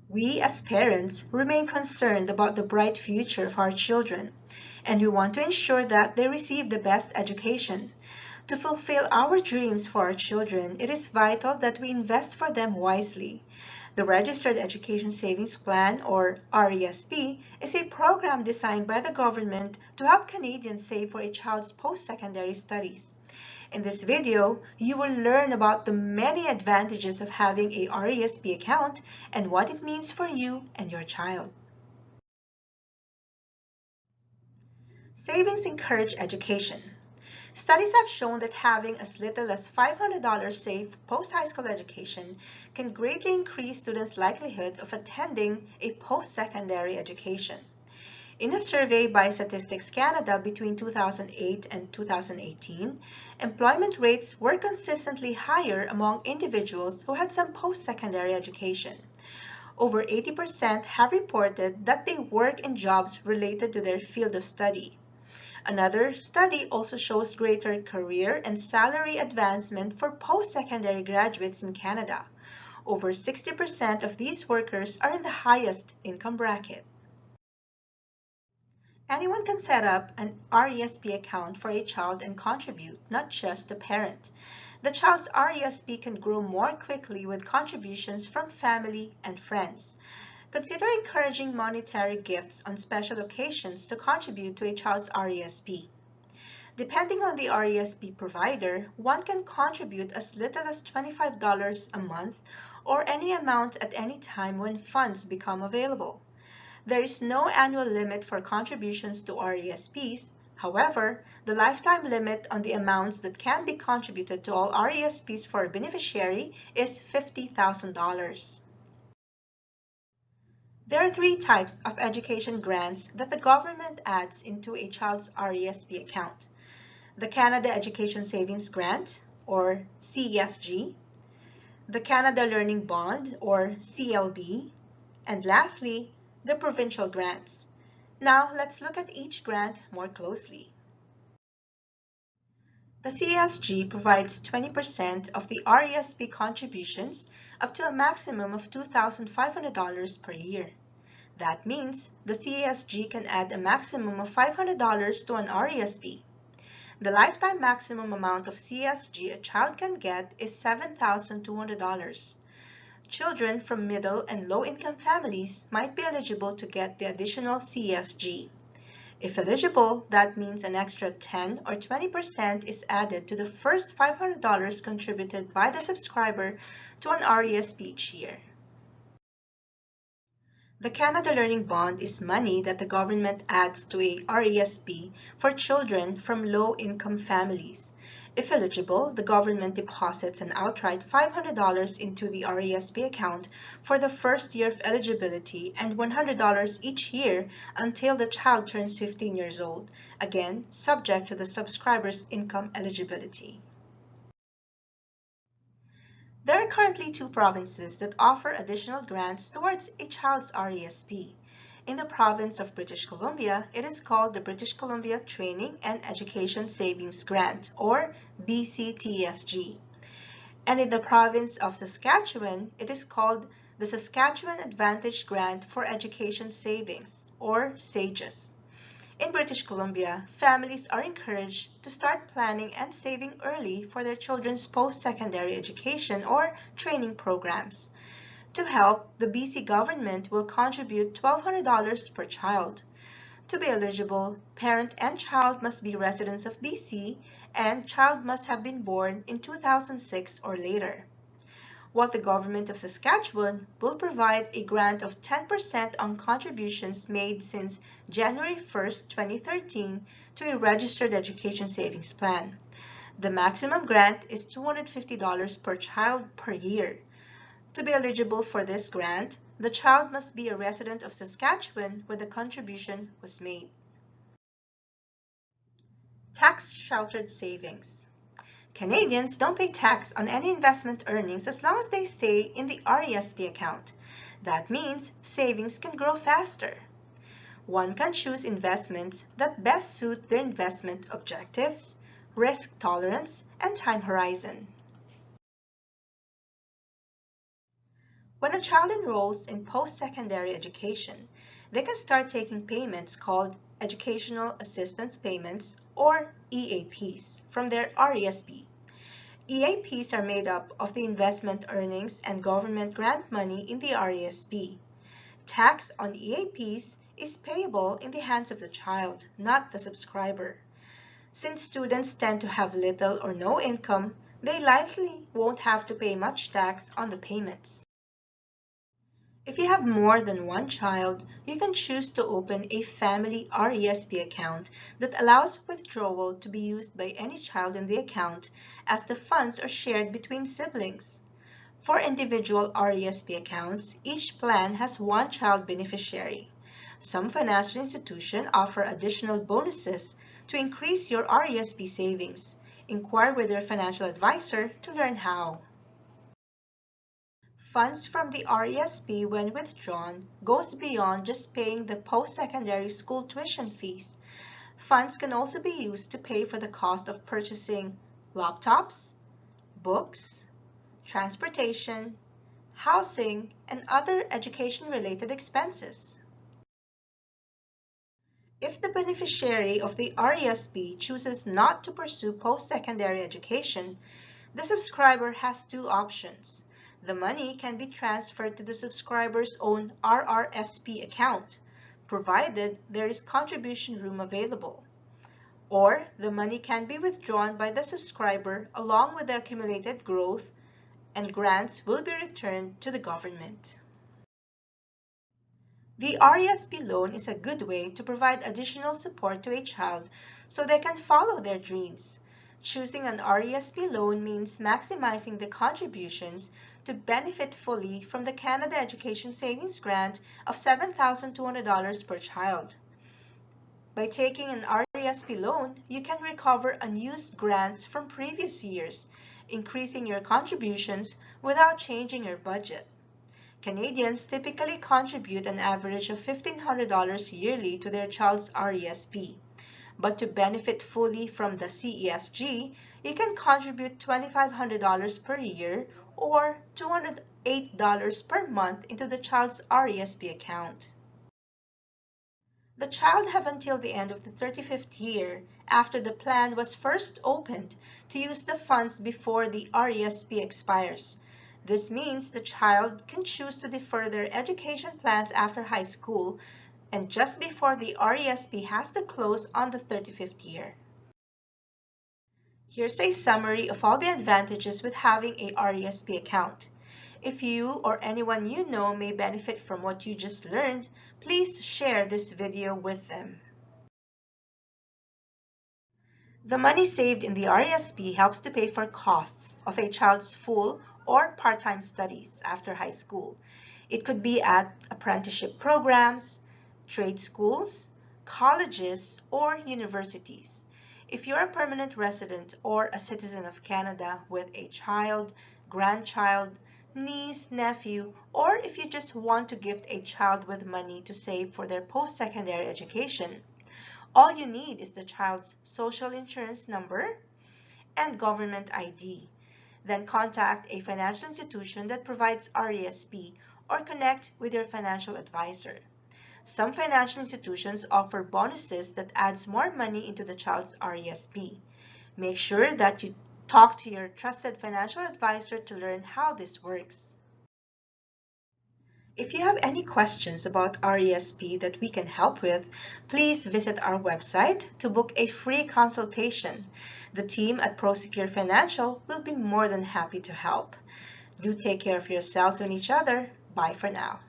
We as parents remain concerned about the bright future of our children, and we want to ensure that they receive the best education. To fulfill our dreams for our children, it is vital that we invest for them wisely. The Registered Education Savings Plan, or RESP, is a program designed by the government to help Canadians save for a child's post-secondary studies. In this video, you will learn about the many advantages of having a RESP account and what it means for you and your child. Savings encourage education. Studies have shown that having as little as $500 saved post-high school education can greatly increase students' likelihood of attending a post-secondary education. In a survey by Statistics Canada between 2008 and 2018, employment rates were consistently higher among individuals who had some post-secondary education. Over 80% have reported that they work in jobs related to their field of study. Another study also shows greater career and salary advancement for post-secondary graduates in Canada. Over 60% of these workers are in the highest income bracket. Anyone can set up an RESP account for a child and contribute, not just the parent. The child's RESP can grow more quickly with contributions from family and friends. Consider encouraging monetary gifts on special occasions to contribute to a child's RESP. Depending on the RESP provider, one can contribute as little as $25 a month or any amount at any time when funds become available. There is no annual limit for contributions to RESPs. However, the lifetime limit on the amounts that can be contributed to all RESPs for a beneficiary is $50,000. There are three types of education grants that the government adds into a child's RESP account: the Canada Education Savings Grant, or CESG, the Canada Learning Bond, or CLB, and lastly, the provincial grants. Now, let's look at each grant more closely. The CSG provides 20% of the RESP contributions up to a maximum of $2,500 per year. That means the CSG can add a maximum of $500 to an RESP. The lifetime maximum amount of CSG a child can get is $7,200. Children from middle and low-income families might be eligible to get the additional CSG. If eligible, that means an extra 10 or 20% is added to the first $500 contributed by the subscriber to an RESP each year. The Canada Learning Bond is money that the government adds to a RESP for children from low-income families. If eligible, the government deposits an outright $500 into the RESP account for the first year of eligibility and $100 each year until the child turns 15 years old, again, subject to the subscriber's income eligibility. There are currently two provinces that offer additional grants towards a child's RESP. In the province of British Columbia, it is called the British Columbia Training and Education Savings Grant, or BCTSG. And in the province of Saskatchewan, it is called the Saskatchewan Advantage Grant for Education Savings, or SAGES. In British Columbia, families are encouraged to start planning and saving early for their children's post-secondary education or training programs. To help, the BC government will contribute $1,200 per child. To be eligible, parent and child must be residents of BC and child must have been born in 2006 or later. While the government of Saskatchewan will provide a grant of 10% on contributions made since January 1, 2013 to a registered education savings plan. The maximum grant is $250 per child per year. To be eligible for this grant, the child must be a resident of Saskatchewan when the contribution was made. Tax-sheltered savings. Canadians don't pay tax on any investment earnings as long as they stay in the RESP account. That means savings can grow faster. One can choose investments that best suit their investment objectives, risk tolerance, and time horizon. When a child enrolls in post-secondary education, they can start taking payments called Educational Assistance Payments, or EAPs, from their RESP. EAPs are made up of the investment earnings and government grant money in the RESP. Tax on EAPs is payable in the hands of the child, not the subscriber. Since students tend to have little or no income, they likely won't have to pay much tax on the payments. If you have more than one child, you can choose to open a family RESP account that allows withdrawal to be used by any child in the account, as the funds are shared between siblings. For individual RESP accounts, each plan has one child beneficiary. Some financial institutions offer additional bonuses to increase your RESP savings. Inquire with your financial advisor to learn how. Funds from the RESP, when withdrawn, goes beyond just paying the post-secondary school tuition fees. Funds can also be used to pay for the cost of purchasing laptops, books, transportation, housing, and other education-related expenses. If the beneficiary of the RESP chooses not to pursue post-secondary education, the subscriber has two options. The money can be transferred to the subscriber's own RRSP account, provided there is contribution room available. Or the money can be withdrawn by the subscriber along with the accumulated growth, and grants will be returned to the government. The RESP loan is a good way to provide additional support to a child so they can follow their dreams. Choosing an RESP loan means maximizing the contributions to benefit fully from the Canada Education Savings Grant of $7,200 per child. By taking an RESP loan, you can recover unused grants from previous years, increasing your contributions without changing your budget. Canadians typically contribute an average of $1,500 yearly to their child's RESP. But to benefit fully from the CESG, you can contribute $2,500 per year or $208 per month into the child's RESP account. The child have until the end of the 35th year after the plan was first opened to use the funds before the RESP expires. This means the child can choose to defer their education plans after high school and just before the RESP has to close on the 35th year. Here's a summary of all the advantages with having a RESP account. If you or anyone you know may benefit from what you just learned, please share this video with them. The money saved in the RESP helps to pay for costs of a child's full or part-time studies after high school. It could be at apprenticeship programs, trade schools, colleges, or universities. If you're a permanent resident or a citizen of Canada with a child, grandchild, niece, nephew, or if you just want to gift a child with money to save for their post-secondary education, all you need is the child's social insurance number and government ID. Then contact a financial institution that provides RESP or connect with your financial advisor. Some financial institutions offer bonuses that adds more money into the child's RESP. Make sure that you talk to your trusted financial advisor to learn how this works. If you have any questions about RESP that we can help with, please visit our website to book a free consultation. The team at ProSecure Financial will be more than happy to help. Do take care of yourselves and each other. Bye for now.